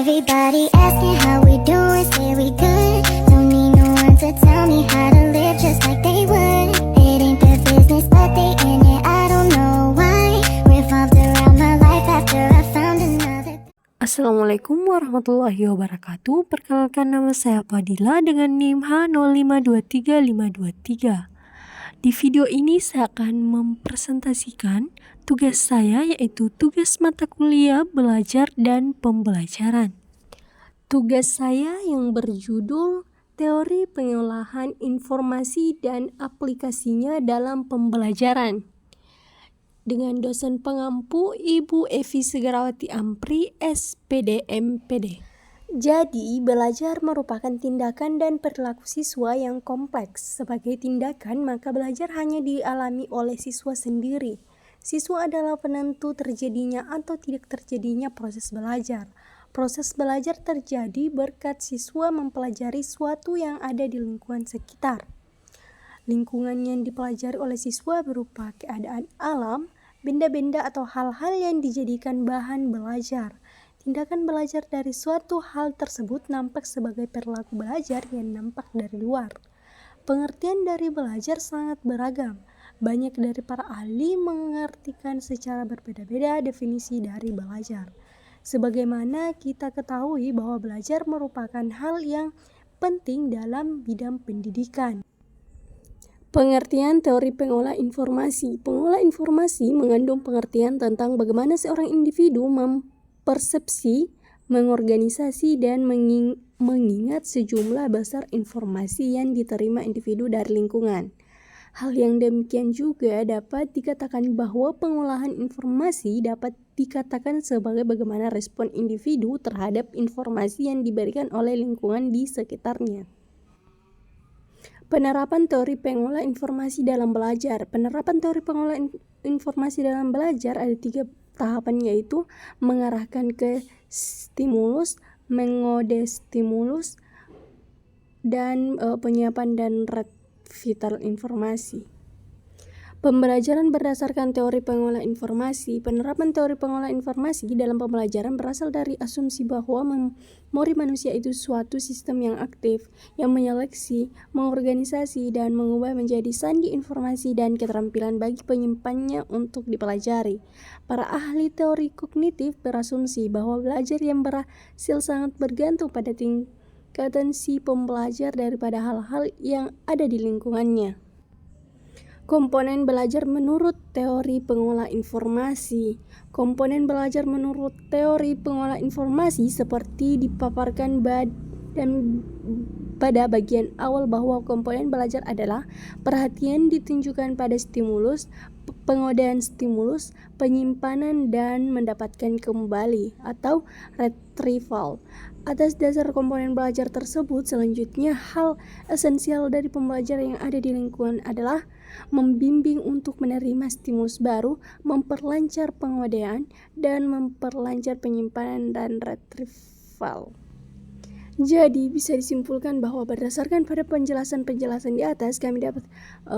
Everybody asking how we doing, say we good. Don't need no one to tell me how to live just like they would. It ain't their business, but they in it, I don't know why. Revolved around my life after I found another. Assalamualaikum warahmatullahi wabarakatuh. Perkenalkan, nama saya Fadila dengan NIM H0523523. Di video ini saya akan mempresentasikan tugas saya, yaitu tugas mata kuliah belajar dan pembelajaran. Tugas saya yang berjudul Teori Pengolahan Informasi dan Aplikasinya dalam Pembelajaran, dengan dosen pengampu Ibu Evi Segarawati Ampri, SPD MPD. Jadi, belajar merupakan tindakan dan perilaku siswa yang kompleks. Sebagai tindakan, maka belajar hanya dialami oleh siswa sendiri. Siswa adalah penentu terjadinya atau tidak terjadinya proses belajar. Proses belajar terjadi berkat siswa mempelajari suatu yang ada di lingkungan sekitar. Lingkungan yang dipelajari oleh siswa berupa keadaan alam, benda-benda atau hal-hal yang dijadikan bahan belajar. Tindakan belajar dari suatu hal tersebut nampak sebagai perilaku belajar yang nampak dari luar. Pengertian dari belajar sangat beragam. Banyak dari para ahli mengartikan secara berbeda-beda definisi dari belajar. Sebagaimana kita ketahui bahwa belajar merupakan hal yang penting dalam bidang pendidikan. Pengertian teori pengolah informasi. Pengolah informasi mengandung pengertian tentang bagaimana seorang individu mempersepsi, mengorganisasi, dan mengingat sejumlah besar informasi yang diterima individu dari lingkungan. Hal yang demikian juga dapat dikatakan bahwa pengolahan informasi dapat dikatakan sebagai bagaimana respon individu terhadap informasi yang diberikan oleh lingkungan di sekitarnya. Penerapan teori pengolah informasi dalam belajar. Penerapan teori pengolah informasi dalam belajar ada 3 tahapan, yaitu mengarahkan ke stimulus, mengode stimulus, dan penyiapan dan retrieval informasi. Pembelajaran berdasarkan teori pengolah informasi. Penerapan teori pengolah informasi dalam pembelajaran berasal dari asumsi bahwa memori manusia itu suatu sistem yang aktif, yang menyeleksi, mengorganisasi, dan mengubah menjadi sandi informasi dan keterampilan bagi penyimpannya untuk dipelajari. Para ahli teori kognitif berasumsi bahwa belajar yang berhasil sangat bergantung pada tingkatan si pembelajar daripada hal-hal yang ada di lingkungannya. Komponen belajar menurut teori pengolah informasi. Komponen belajar menurut teori pengolah informasi seperti dipaparkan pada bagian awal bahwa komponen belajar adalah perhatian ditunjukkan pada stimulus, pengodaan stimulus, penyimpanan, dan mendapatkan kembali atau retrieval. Atas dasar komponen belajar tersebut, selanjutnya hal esensial dari pembelajaran yang ada di lingkungan adalah membimbing untuk menerima stimulus baru, memperlancar pengodaan, dan memperlancar penyimpanan dan retrieval. Jadi bisa disimpulkan bahwa berdasarkan pada penjelasan-penjelasan di atas, kami dapat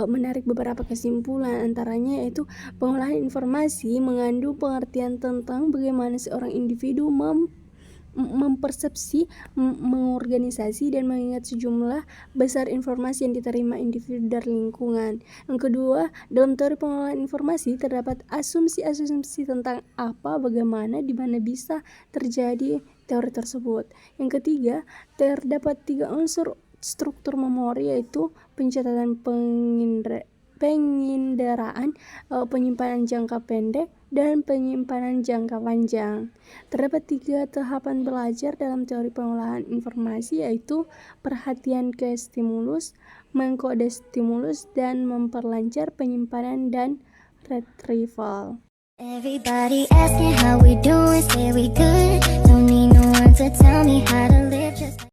menarik beberapa kesimpulan, antaranya yaitu pengolahan informasi mengandung pengertian tentang bagaimana seorang individu mempersepsi, mengorganisasi, dan mengingat sejumlah besar informasi yang diterima individu dari lingkungan. Yang kedua, dalam teori pengolahan informasi terdapat asumsi-asumsi tentang apa, bagaimana, di mana bisa terjadi teori tersebut. Yang ketiga, terdapat 3 unsur struktur memori, yaitu pencatatan, penginderaan, penyimpanan jangka pendek, dan penyimpanan jangka panjang. Terdapat 3 tahapan belajar dalam teori pengolahan informasi, yaitu perhatian ke stimulus, mengkode stimulus, dan memperlancar penyimpanan dan retrieval. Everybody asking how we doing, say we good. Don't need no one to tell me how to live just